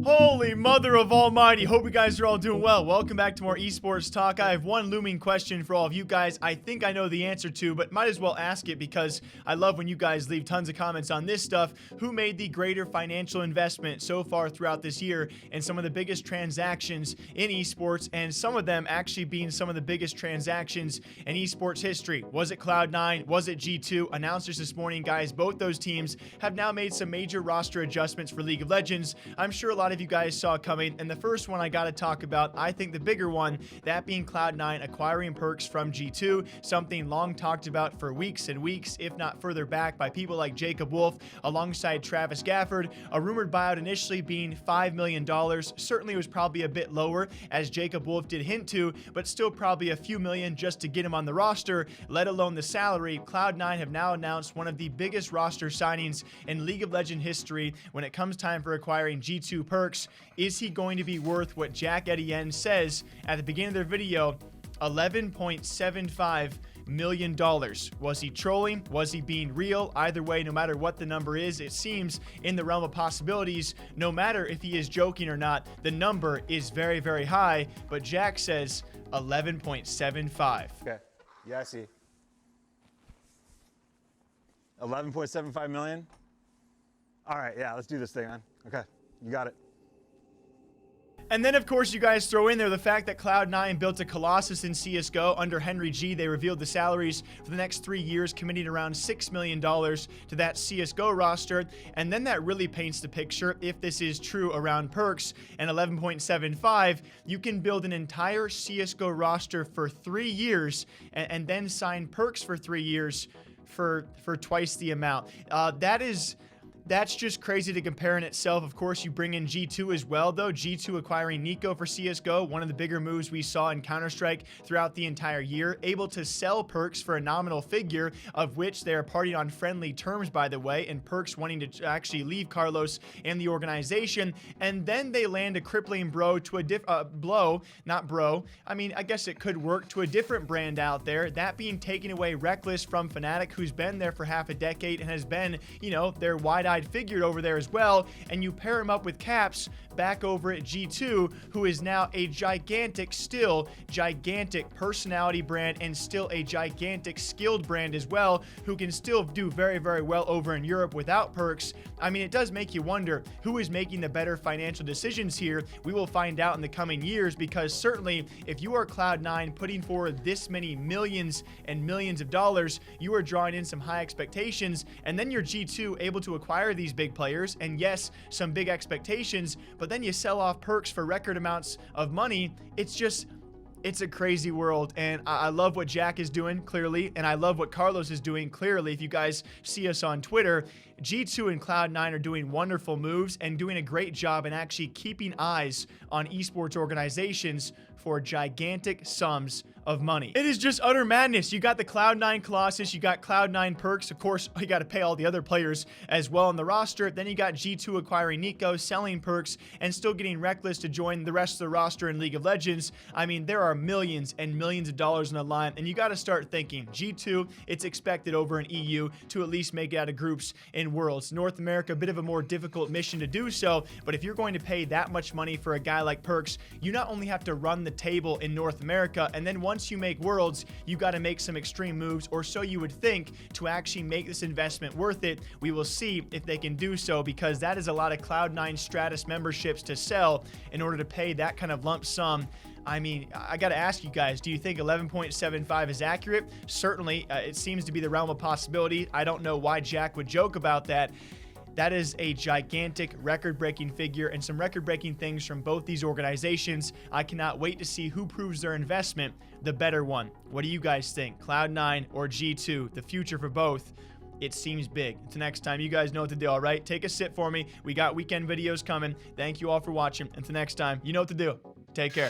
Holy mother of almighty, hope you guys are all doing well. Welcome back to more esports talk. I have one looming question for all of you guys I think I know the answer to, but might as well ask it because I love when you guys leave tons of comments on this stuff. Who made the greater financial investment so far throughout this year and some of the biggest transactions in esports, and some of them actually being some of the biggest transactions in esports history? Was it Cloud9? Was it G2? Announcers this morning, guys, both those teams have now made some major roster adjustments for League of Legends. I'm sure a lot of you guys saw coming, and the first one I got to talk about, I think the bigger one, that being Cloud9 acquiring Perkz from G2, something long talked about for weeks and weeks, if not further back, by people like Jacob Wolf alongside Travis Gafford. A rumored buyout initially being $5 million. Certainly was probably a bit lower, as Jacob Wolf did hint to, but still probably a few million just to get him on the roster, let alone the salary. Cloud9 have now announced one of the biggest roster signings in League of Legends history when it comes time for acquiring G2 Perkz. Is he going to be worth what Jack Etienne says at the beginning of their video, $11.75 million? Was he trolling? Was he being real? Either way, no matter what the number is, it seems in the realm of possibilities. No matter if he is joking or not, the number is very, very high, but Jack says 11.75. Okay, yeah, I see. 11.75 million? All right, yeah, let's do this thing, man. Okay, you got it. And then, of course, you guys throw in there the fact that Cloud9 built a colossus in CSGO under Henry G. They revealed the salaries for the next 3 years, committing around $6 million to that CSGO roster. And then that really paints the picture, if this is true around Perkz and 11.75, you can build an entire CSGO roster for 3 years and then sign Perkz for 3 years for twice the amount. That's just crazy to compare in itself. Of course, you bring in G2 as well, though. G2 acquiring Nico for CSGO, one of the bigger moves we saw in Counter-Strike throughout the entire year. Able to sell Perkz for a nominal figure, of which they are partying on friendly terms, by the way, and Perkz wanting to actually leave Carlos and the organization. And then they land a crippling blow to I guess it could work, to a different brand out there, that being taking away Rekkles from Fnatic, who's been there for half a decade and has been, their wide-eyed figured over there as well. And you pair him up with Caps back over at G2, who is now a gigantic personality brand and still a gigantic skilled brand as well, who can still do very, very well over in Europe without Perkz. I mean, it does make you wonder who is making the better financial decisions here. We will find out in the coming years, because certainly if you are Cloud9 putting forward this many millions and millions of dollars, you are drawing in some high expectations, and then you're G2 able to acquire these big players, and yes, some big expectations, but then you sell off Perkz for record amounts of money. It's a crazy world, and I love what Jack is doing, clearly, and I love what Carlos is doing, clearly. If you guys see us on Twitter, G2 and Cloud9 are doing wonderful moves and doing a great job in actually keeping eyes on esports organizations for gigantic sums of money. It is just utter madness. You got the Cloud9 Colossus, you got Cloud9 Perkz. Of course, you got to pay all the other players as well on the roster. Then you got G2 acquiring Nico, selling Perkz, and still getting Rekkles to join the rest of the roster in League of Legends. I mean, there are millions and millions of dollars on the line, and you got to start thinking. G2, it's expected over in EU to at least make it out of groups in Worlds. North America, a bit of a more difficult mission to do so, but if you're going to pay that much money for a guy like Perkz, you not only have to run the table in North America, and then once you make Worlds, you got to make some extreme moves, or so you would think, to actually make this investment worth it. We will see if they can do so, because that is a lot of Cloud9 Stratus memberships to sell in order to pay that kind of lump sum. I mean, I got to ask you guys, do you think 11.75 is accurate? Certainly, it seems to be the realm of possibility. I don't know why Jack would joke about that. That is a gigantic record-breaking figure, and some record-breaking things from both these organizations. I cannot wait to see who proves their investment the better one. What do you guys think? Cloud9 or G2? The future for both, it seems big. Until next time, you guys know what to do, all right? Take a sip for me. We got weekend videos coming. Thank you all for watching. Until next time, you know what to do. Take care.